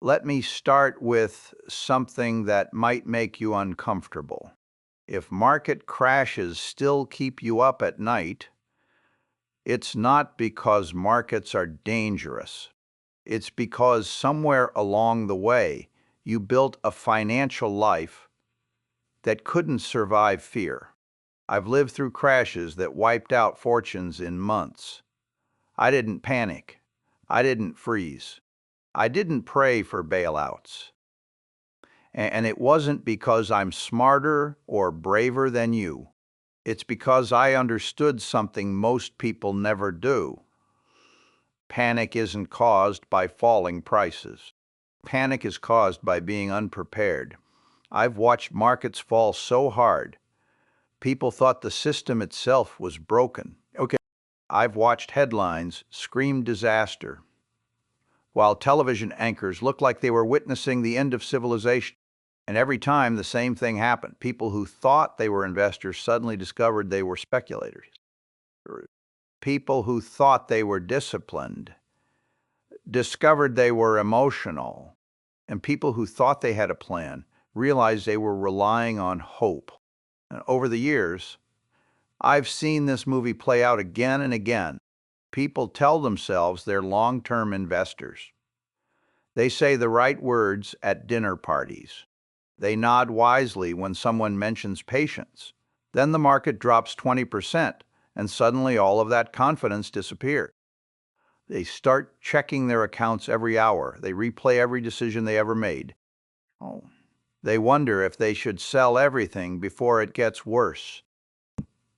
Let me start with something that might make you uncomfortable. If market crashes still keep you up at night, it's not because markets are dangerous. It's because somewhere along the way, you built a financial life that couldn't survive fear. I've lived through crashes that wiped out fortunes in months. I didn't panic. I didn't freeze. I didn't pray for bailouts. And it wasn't because I'm smarter or braver than you. It's because I understood something most people never do. Panic isn't caused by falling prices. Panic is caused by being unprepared. I've watched markets fall so hard, people thought the system itself was broken. Okay. I've watched headlines scream disaster, while television anchors looked like they were witnessing the end of civilization. And every time the same thing happened. People who thought they were investors suddenly discovered they were speculators. People who thought they were disciplined discovered they were emotional. And people who thought they had a plan realized they were relying on hope. And over the years, I've seen this movie play out again and again. People tell themselves they're long-term investors. They say the right words at dinner parties. They nod wisely when someone mentions patience. Then the market drops 20%, and suddenly all of that confidence disappears. They start checking their accounts every hour. They replay every decision they ever made. They wonder if they should sell everything before it gets worse.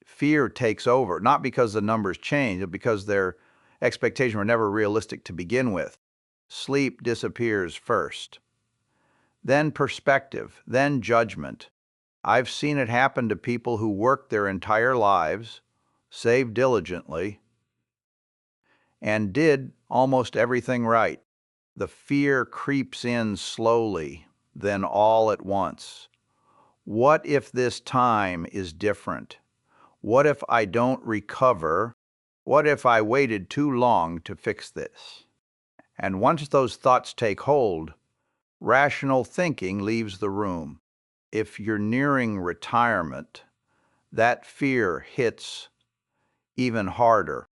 Fear takes over, not because the numbers change, but because their expectations were never realistic to begin with. Sleep disappears first. Then perspective, then judgment. I've seen it happen to people who worked their entire lives, saved diligently, and did almost everything right. The fear creeps in slowly, then all at once. What if this time is different? What if I don't recover? What if I waited too long to fix this? And once those thoughts take hold, rational thinking leaves the room. If you're nearing retirement, that fear hits even harder.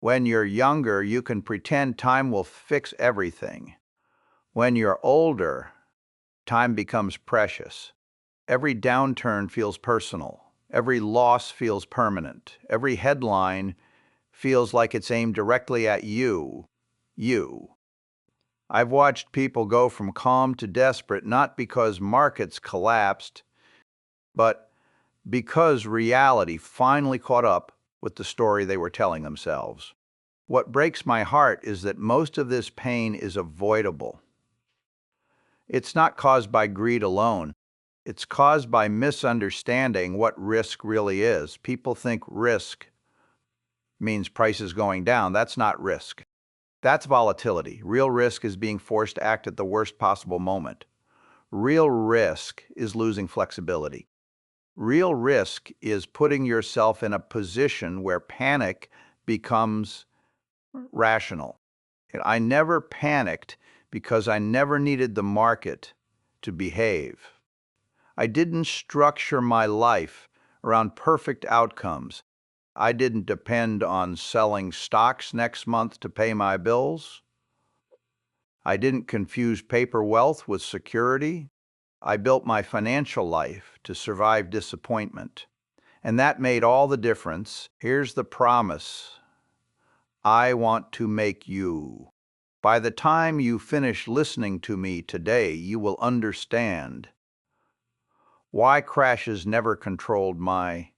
When you're younger, you can pretend time will fix everything. When you're older, time becomes precious. Every downturn feels personal. Every loss feels permanent. Every headline feels like it's aimed directly at you. You. I've watched people go from calm to desperate not because markets collapsed, but because reality finally caught up with the story they were telling themselves. What breaks my heart is that most of this pain is avoidable. It's not caused by greed alone. It's caused by misunderstanding what risk really is. People think risk means prices going down. That's not risk. That's volatility. Real risk is being forced to act at the worst possible moment. Real risk is losing flexibility. Real risk is putting yourself in a position where panic becomes rational. I never panicked because I never needed the market to behave. I didn't structure my life around perfect outcomes. I didn't depend on selling stocks next month to pay my bills. I didn't confuse paper wealth with security. I built my financial life to survive disappointment. And that made all the difference. Here's the promise. I want to make you. By the time you finish listening to me today, you will understand why crashes never controlled my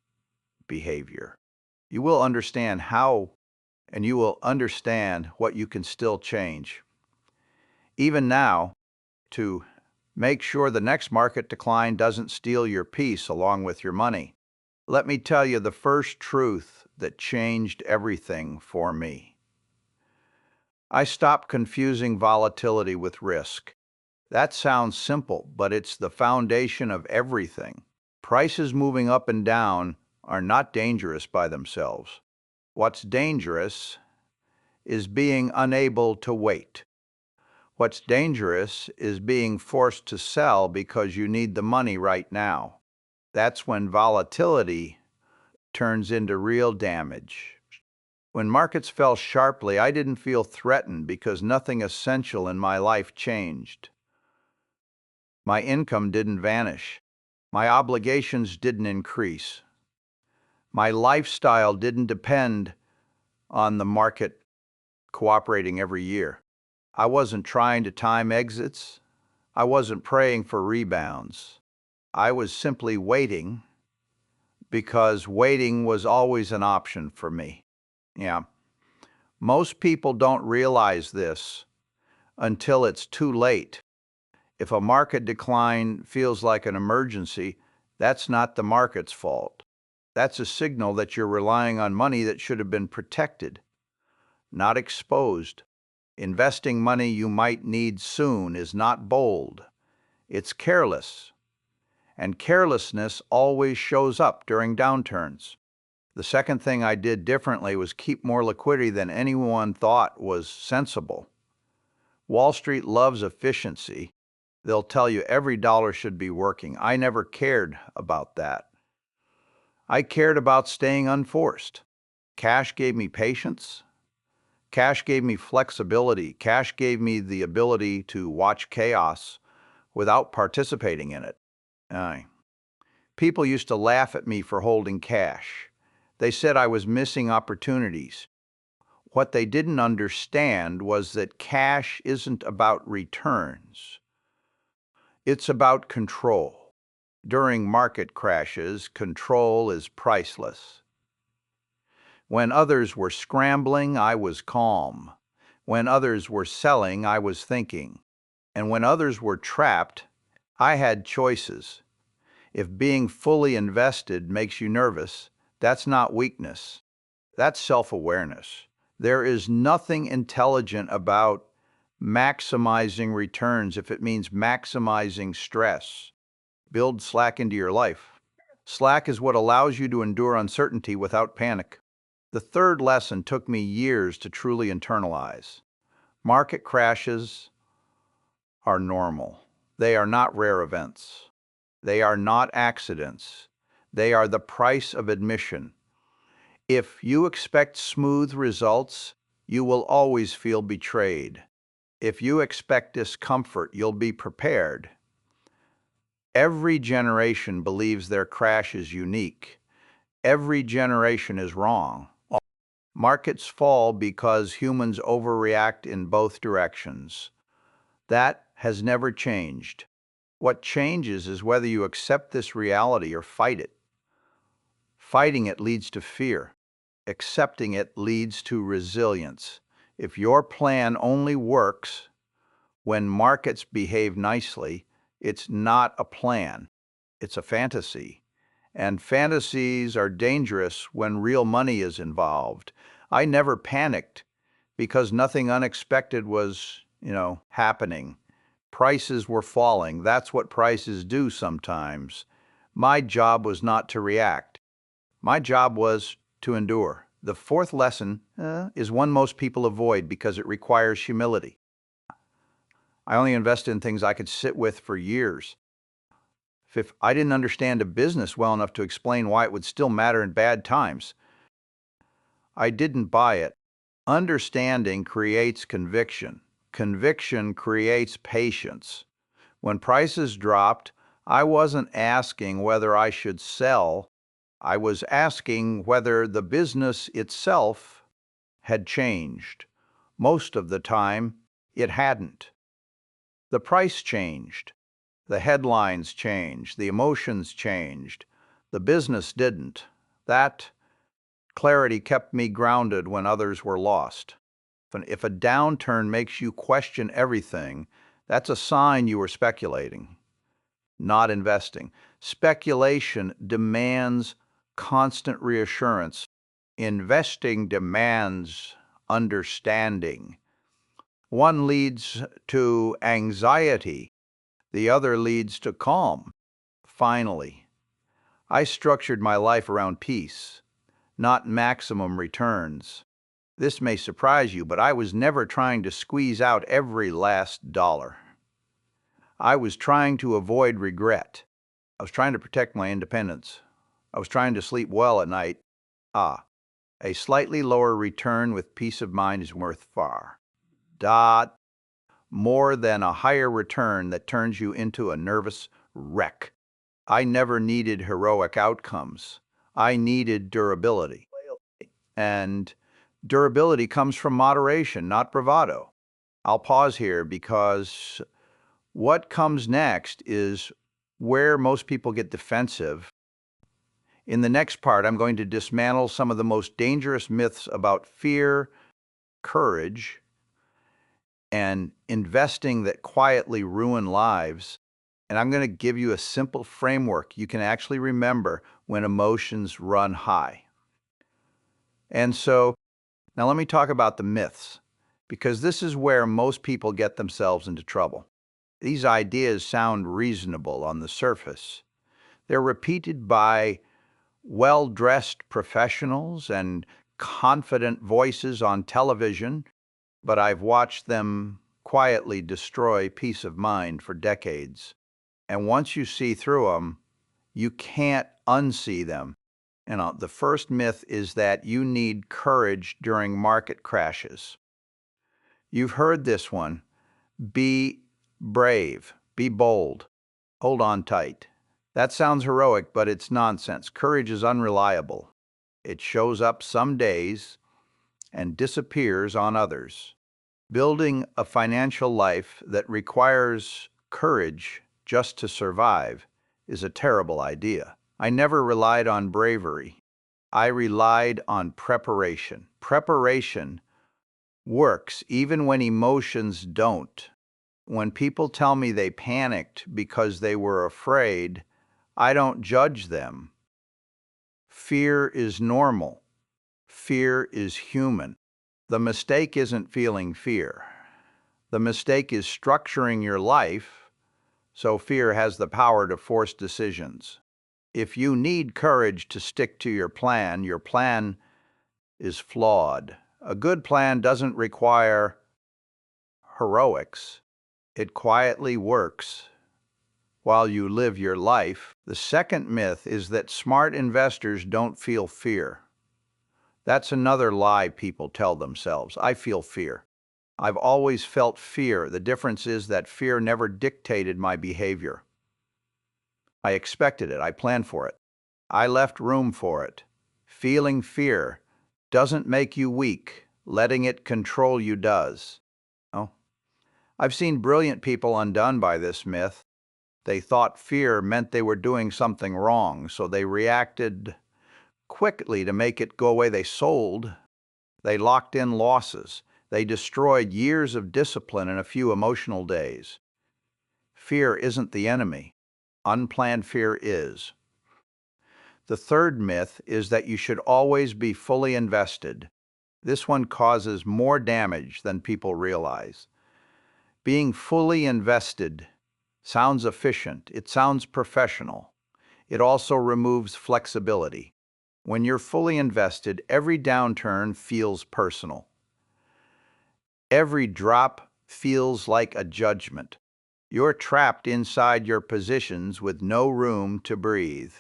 behavior. You will understand how, and you will understand what you can still change. Even now, to make sure the next market decline doesn't steal your peace along with your money. Let me tell you the first truth that changed everything for me. I stopped confusing volatility with risk. That sounds simple, but it's the foundation of everything. Prices moving up and down are not dangerous by themselves. What's dangerous is being unable to wait. What's dangerous is being forced to sell because you need the money right now. That's when volatility turns into real damage. When markets fell sharply, I didn't feel threatened because nothing essential in my life changed. My income didn't vanish. My obligations didn't increase. My lifestyle didn't depend on the market cooperating every year. I wasn't trying to time exits. I wasn't praying for rebounds. I was simply waiting because waiting was always an option for me. Yeah. Most people don't realize this until it's too late. If a market decline feels like an emergency, that's not the market's fault. That's a signal that you're relying on money that should have been protected, not exposed. Investing money you might need soon is not bold. It's careless. And carelessness always shows up during downturns. The second thing I did differently was keep more liquidity than anyone thought was sensible. Wall Street loves efficiency. They'll tell you every dollar should be working. I never cared about that. I cared about staying unforced. Cash gave me patience. Cash gave me flexibility. Cash gave me the ability to watch chaos without participating in it. People used to laugh at me for holding cash. They said I was missing opportunities. What they didn't understand was that cash isn't about returns. It's about control. During market crashes, control is priceless. When others were scrambling, I was calm. When others were selling, I was thinking. And when others were trapped, I had choices. If being fully invested makes you nervous, that's not weakness. That's self-awareness. There is nothing intelligent about maximizing returns if it means maximizing stress. Build slack into your life. Slack is what allows you to endure uncertainty without panic. The third lesson took me years to truly internalize. Market crashes are normal. They are not rare events. They are not accidents. They are the price of admission. If you expect smooth results, you will always feel betrayed. If you expect discomfort, you'll be prepared. Every generation believes their crash is unique. Every generation is wrong. Markets fall because humans overreact in both directions. That has never changed. What changes is whether you accept this reality or fight it. Fighting it leads to fear. Accepting it leads to resilience. If your plan only works when markets behave nicely, it's not a plan. It's a fantasy. And fantasies are dangerous when real money is involved. I never panicked because nothing unexpected was, happening. Prices were falling. That's what prices do sometimes. My job was not to react. My job was to endure. The fourth lesson is one most people avoid because it requires humility. I only invested in things I could sit with for years. If I didn't understand a business well enough to explain why it would still matter in bad times, I didn't buy it. Understanding creates conviction. Conviction creates patience. When prices dropped, I wasn't asking whether I should sell. I was asking whether the business itself had changed. Most of the time, it hadn't. The price changed. The headlines changed. The emotions changed. The business didn't. That clarity kept me grounded when others were lost. If a downturn makes you question everything, that's a sign you were speculating, not investing. Speculation demands constant reassurance. Investing demands understanding. One leads to anxiety, the other leads to calm. Finally, I structured my life around peace, not maximum returns. This may surprise you, but I was never trying to squeeze out every last dollar. I was trying to avoid regret. I was trying to protect my independence. I was trying to sleep well at night. Ah, a slightly lower return with peace of mind is worth far. Dot more than a higher return that turns you into a nervous wreck. I never needed heroic outcomes. I needed durability. And durability comes from moderation, not bravado. I'll pause here because what comes next is where most people get defensive. In the next part, I'm going to dismantle some of the most dangerous myths about fear, courage, and investing that quietly ruin lives. And I'm going to give you a simple framework you can actually remember when emotions run high. And so, now let me talk about the myths, because this is where most people get themselves into trouble. These ideas sound reasonable on the surface. They're repeated by well-dressed professionals and confident voices on television, but I've watched them quietly destroy peace of mind for decades. And once you see through them, you can't unsee them. The first myth is that you need courage during market crashes. You've heard this one. Be brave, be bold, hold on tight. That sounds heroic, but it's nonsense. Courage is unreliable. It shows up some days and disappears on others. Building a financial life that requires courage just to survive is a terrible idea. I never relied on bravery. I relied on preparation. Preparation works even when emotions don't. When people tell me they panicked because they were afraid, I don't judge them. Fear is normal. Fear is human. The mistake isn't feeling fear. The mistake is structuring your life so fear has the power to force decisions. If you need courage to stick to your plan is flawed. A good plan doesn't require heroics. It quietly works while you live your life. The second myth is that smart investors don't feel fear. That's another lie people tell themselves. I feel fear. I've always felt fear. The difference is that fear never dictated my behavior. I expected it. I planned for it. I left room for it. Feeling fear doesn't make you weak. Letting it control you does. Oh, I've seen brilliant people undone by this myth. They thought fear meant they were doing something wrong, so they reacted quickly to make it go away. They sold. They locked in losses. They destroyed years of discipline in a few emotional days. Fear isn't the enemy. Unplanned fear is. The third myth is that you should always be fully invested. This one causes more damage than people realize. Being fully invested sounds efficient. It sounds professional. It also removes flexibility. When you're fully invested, every downturn feels personal. Every drop feels like a judgment. You're trapped inside your positions with no room to breathe.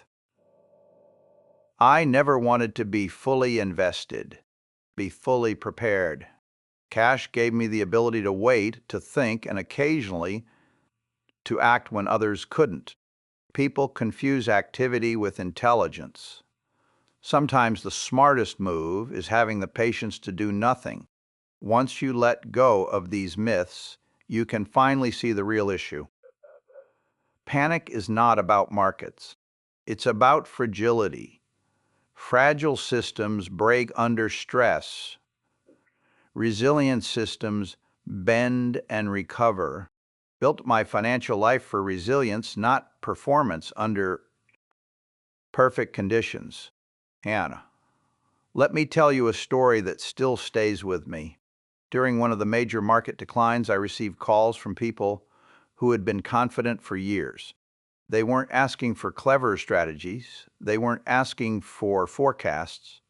I never wanted to be fully invested, be fully prepared. Cash gave me the ability to wait, to think, and occasionally to act when others couldn't. People confuse activity with intelligence. Sometimes the smartest move is having the patience to do nothing. Once you let go of these myths, you can finally see the real issue. Panic is not about markets. It's about fragility. Fragile systems break under stress. Resilient systems bend and recover. Built my financial life for resilience, not performance under perfect conditions. Hannah, let me tell you a story that still stays with me. During one of the major market declines, I received calls from people who had been confident for years. They weren't asking for clever strategies. They weren't asking for forecasts.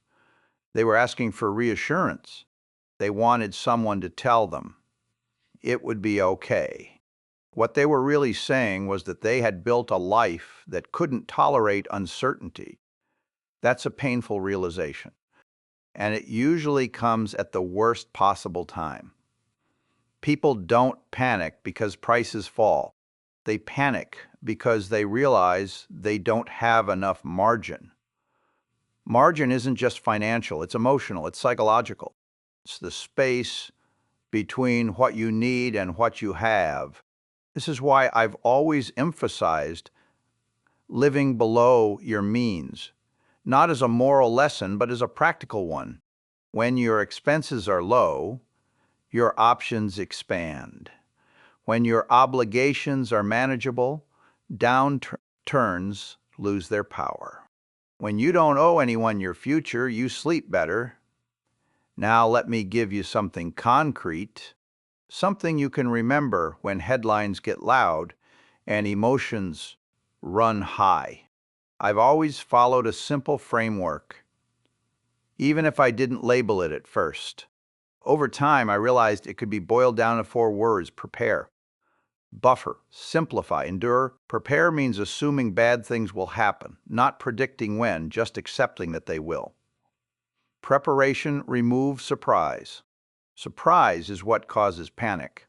They were asking for reassurance. They wanted someone to tell them it would be okay. What they were really saying was that they had built a life that couldn't tolerate uncertainty. That's a painful realization, and it usually comes at the worst possible time. People don't panic because prices fall. They panic because they realize they don't have enough margin. Margin isn't just financial, it's emotional, it's psychological. It's the space between what you need and what you have. This is why I've always emphasized living below your means, not as a moral lesson, but as a practical one. When your expenses are low, your options expand. When your obligations are manageable, downturns lose their power. When you don't owe anyone your future, you sleep better. Now let me give you something concrete, something you can remember when headlines get loud and emotions run high. I've always followed a simple framework, even if I didn't label it at first. Over time, I realized it could be boiled down to 4 words: prepare, buffer, simplify, endure. Prepare means assuming bad things will happen, not predicting when, just accepting that they will. Preparation removes surprise. Surprise is what causes panic.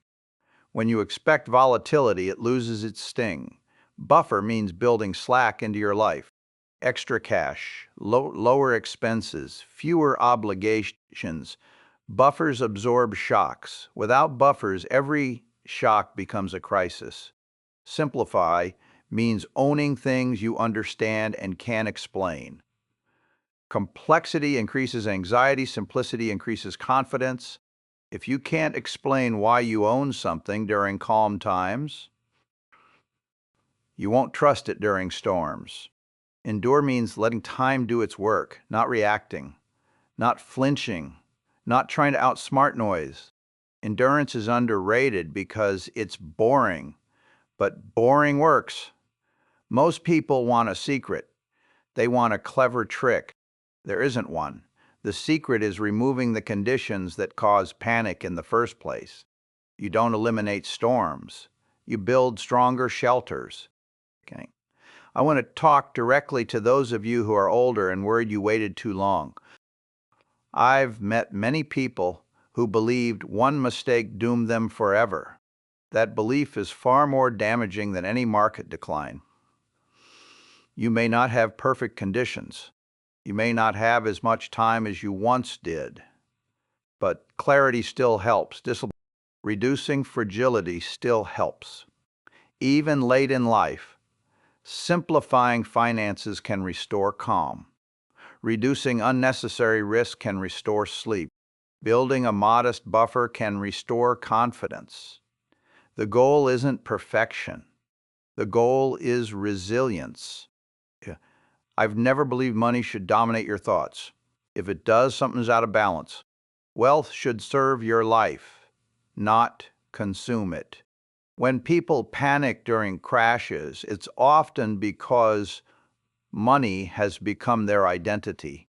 When you expect volatility, it loses its sting. Buffer means building slack into your life. Extra cash, lower expenses, fewer obligations. Buffers absorb shocks. Without buffers, every shock becomes a crisis. Simplify means owning things you understand and can explain. Complexity increases anxiety, simplicity increases confidence. If you can't explain why you own something during calm times, you won't trust it during storms. Endure means letting time do its work, not reacting, not flinching, not trying to outsmart noise. Endurance is underrated because it's boring, but boring works. Most people want a secret. They want a clever trick. There isn't one. The secret is removing the conditions that cause panic in the first place. You don't eliminate storms. You build stronger shelters. Okay. I want to talk directly to those of you who are older and worried you waited too long. I've met many people who believed one mistake doomed them forever. That belief is far more damaging than any market decline. You may not have perfect conditions. You may not have as much time as you once did, but clarity still helps. Reducing fragility still helps. Even late in life, simplifying finances can restore calm. Reducing unnecessary risk can restore sleep. Building a modest buffer can restore confidence. The goal isn't perfection. The goal is resilience. I've never believed money should dominate your thoughts. If it does, something's out of balance. Wealth should serve your life, not consume it. When people panic during crashes, it's often because money has become their identity.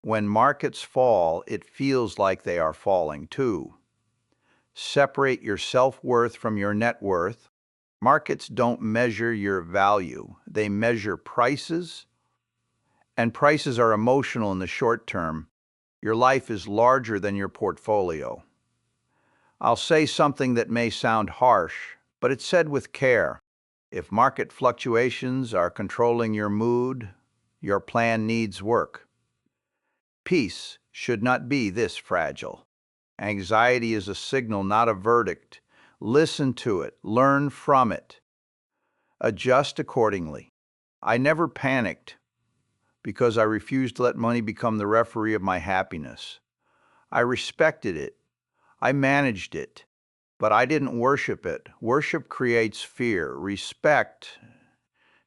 When markets fall, it feels like they are falling too. Separate your self-worth from your net worth. Markets don't measure your value. They measure prices, and prices are emotional in the short term. Your life is larger than your portfolio. I'll say something that may sound harsh, but it's said with care. If market fluctuations are controlling your mood, your plan needs work. Peace should not be this fragile. Anxiety is a signal, not a verdict. Listen to it, learn from it, adjust accordingly. I never panicked because I refused to let money become the referee of my happiness. I respected it. I managed it, but I didn't worship it. Worship creates fear. Respect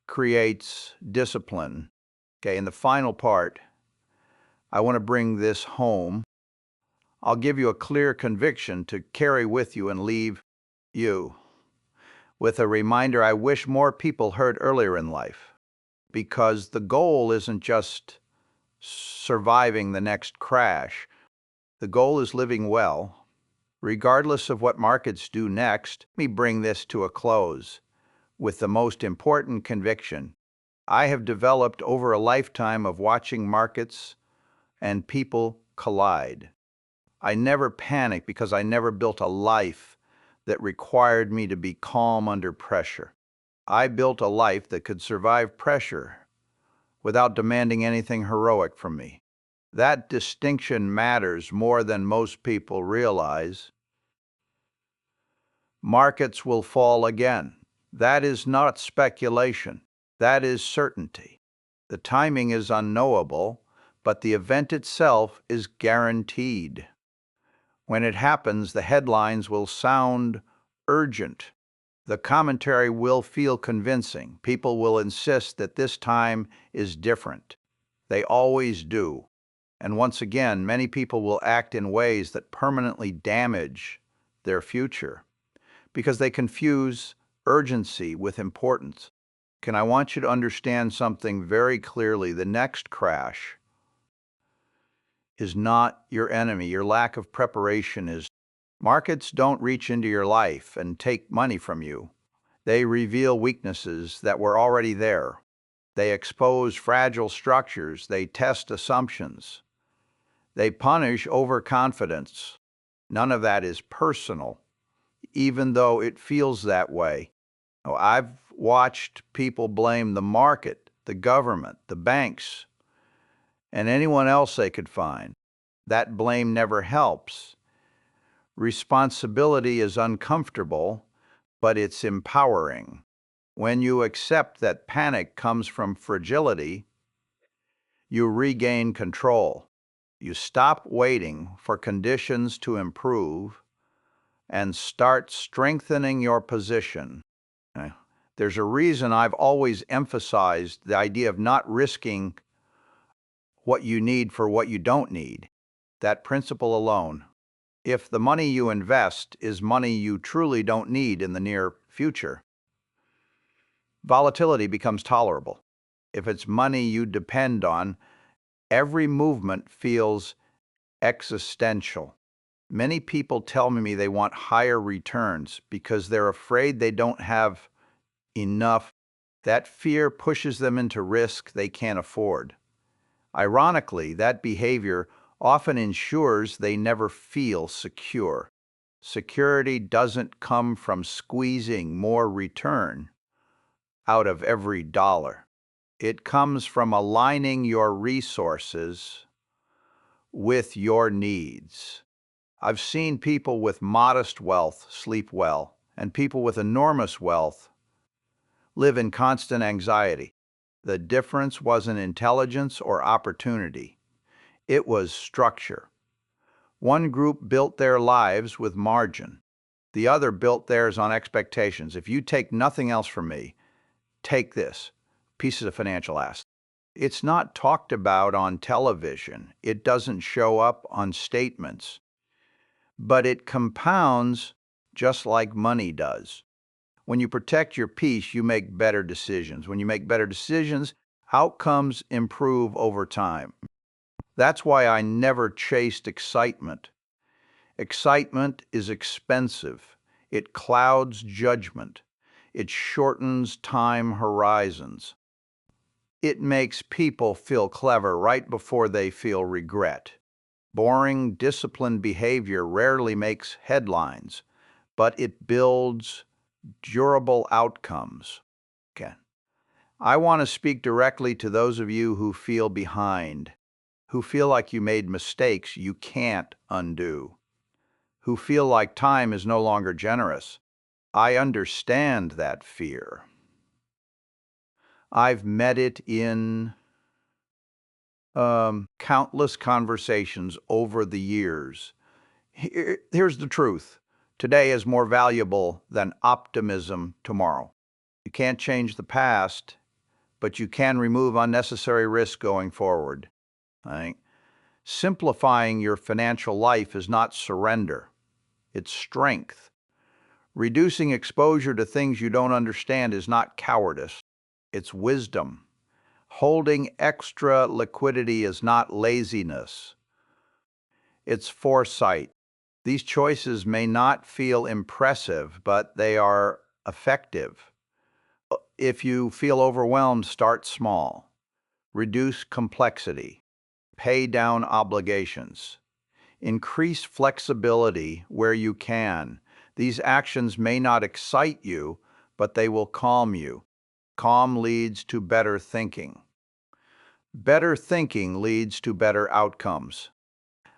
creates discipline. Okay, in the final part, I want to bring this home. I'll give you a clear conviction to carry with you and leave you with a reminder I wish more people heard earlier in life. Because the goal isn't just surviving the next crash. The goal is living well, regardless of what markets do next. Let me bring this to a close with the most important conviction I have developed over a lifetime of watching markets and people collide. I never panicked because I never built a life that required me to be calm under pressure. I built a life that could survive pressure without demanding anything heroic from me. That distinction matters more than most people realize. Markets will fall again. That is not speculation. That is certainty. The timing is unknowable, but the event itself is guaranteed. When it happens, the headlines will sound urgent. The commentary will feel convincing. People will insist that this time is different. They always do. And once again, many people will act in ways that permanently damage their future because they confuse urgency with importance. I want you to understand something very clearly. The next crash is not your enemy. Your lack of preparation is. Markets don't reach into your life and take money from you. They reveal weaknesses that were already there. They expose fragile structures. They test assumptions. They punish overconfidence. None of that is personal, even though it feels that way. I've watched people blame the market, the government, the banks, and anyone else they could find. That blame never helps. Responsibility is uncomfortable, but it's empowering. When you accept that panic comes from fragility, you regain control. You stop waiting for conditions to improve and start strengthening your position. There's a reason I've always emphasized the idea of not risking what you need for what you don't need. That principle alone. If the money you invest is money you truly don't need in the near future, volatility becomes tolerable. If it's money you depend on, every movement feels existential. Many people tell me they want higher returns because they're afraid they don't have enough. That fear pushes them into risk they can't afford. Ironically, that behavior often ensures they never feel secure. Security doesn't come from squeezing more return out of every dollar. It comes from aligning your resources with your needs. I've seen people with modest wealth sleep well, and people with enormous wealth live in constant anxiety. The difference wasn't intelligence or opportunity. It was structure. One group built their lives with margin. The other built theirs on expectations. If you take nothing else from me, take this, pieces of financial assets. It's not talked about on television. It doesn't show up on statements. But it compounds just like money does. When you protect your peace, you make better decisions. When you make better decisions, outcomes improve over time. That's why I never chased excitement. Excitement is expensive. It clouds judgment. It shortens time horizons. It makes people feel clever right before they feel regret. Boring, disciplined behavior rarely makes headlines, but it builds durable outcomes. Okay. I want to speak directly to those of you who feel behind, who feel like you made mistakes you can't undo, who feel like time is no longer generous. I understand that fear. I've met it in countless conversations over the years. Here's the truth. Today is more valuable than optimism tomorrow. You can't change the past, but you can remove unnecessary risk going forward. I think simplifying your financial life is not surrender. It's strength. Reducing exposure to things you don't understand is not cowardice. It's wisdom. Holding extra liquidity is not laziness. It's foresight. These choices may not feel impressive, but they are effective. If you feel overwhelmed, start small. Reduce complexity. Pay down obligations. Increase flexibility where you can. These actions may not excite you, but they will calm you. Calm leads to better thinking. Better thinking leads to better outcomes.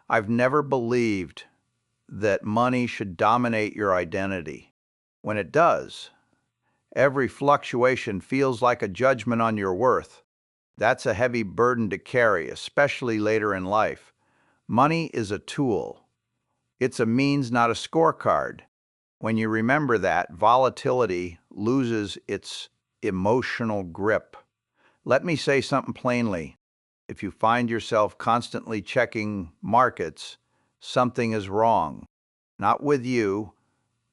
I've never believed that money should dominate your identity. When it does, every fluctuation feels like a judgment on your worth. That's a heavy burden to carry, especially later in life. Money is a tool. It's a means, not a scorecard. When you remember that, volatility loses its emotional grip. Let me say something plainly. If you find yourself constantly checking markets, something is wrong. Not with you,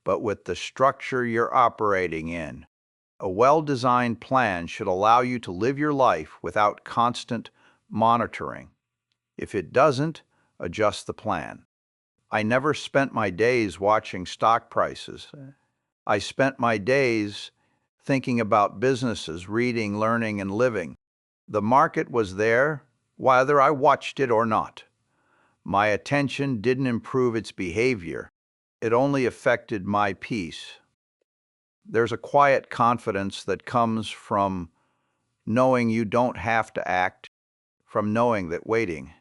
but with the structure you're operating in. A well-designed plan should allow you to live your life without constant monitoring. If it doesn't, adjust the plan. I never spent my days watching stock prices. I spent my days thinking about businesses, reading, learning, and living. The market was there, whether I watched it or not. My attention didn't improve its behavior. It only affected my peace. There's a quiet confidence that comes from knowing you don't have to act, from knowing that waiting,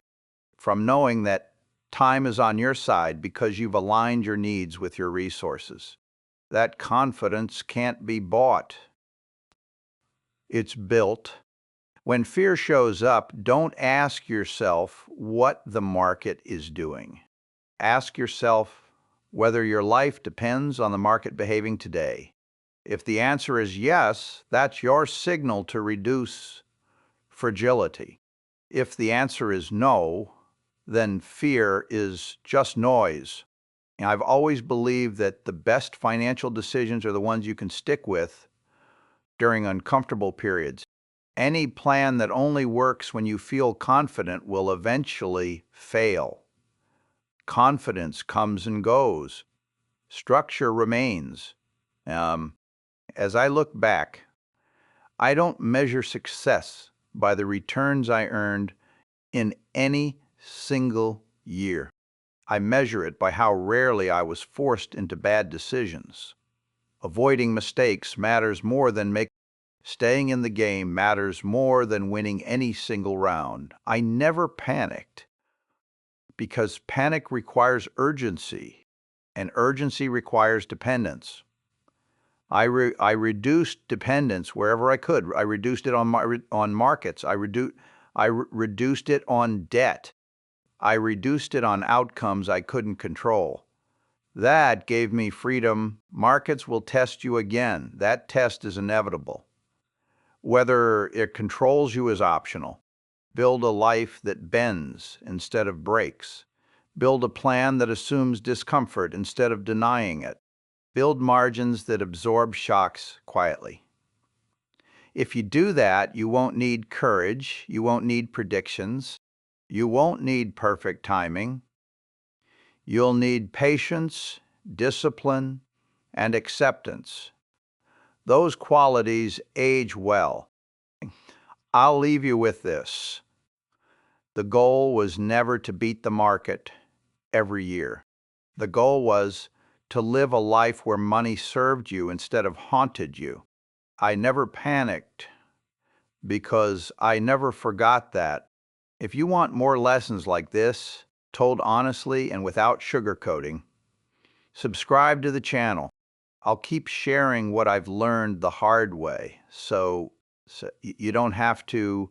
from knowing that time is on your side because you've aligned your needs with your resources. That confidence can't be bought. It's built. When fear shows up, don't ask yourself what the market is doing. Ask yourself whether your life depends on the market behaving today. If the answer is yes, that's your signal to reduce fragility. If the answer is no, then fear is just noise. And I've always believed that the best financial decisions are the ones you can stick with during uncomfortable periods. Any plan that only works when you feel confident will eventually fail. Confidence comes and goes. Structure remains. As I look back, I don't measure success by the returns I earned in any single year. I measure it by how rarely I was forced into bad decisions. Avoiding mistakes matters more than staying in the game matters more than winning any single round. I never panicked because panic requires urgency, and urgency requires dependence. I reduced dependence wherever I could. I reduced it on markets. I reduced it on debt. I reduced it on outcomes I couldn't control. That gave me freedom. Markets will test you again. That test is inevitable. Whether it controls you is optional. Build a life that bends instead of breaks. Build a plan that assumes discomfort instead of denying it. Build margins that absorb shocks quietly. If you do that, you won't need courage, you won't need predictions, you won't need perfect timing. You'll need patience, discipline, and acceptance. Those qualities age well. I'll leave you with this. The goal was never to beat the market every year. The goal was to live a life where money served you instead of haunted you. I never panicked because I never forgot that. If you want more lessons like this, told honestly and without sugarcoating, subscribe to the channel. I'll keep sharing what I've learned the hard way, so you don't have to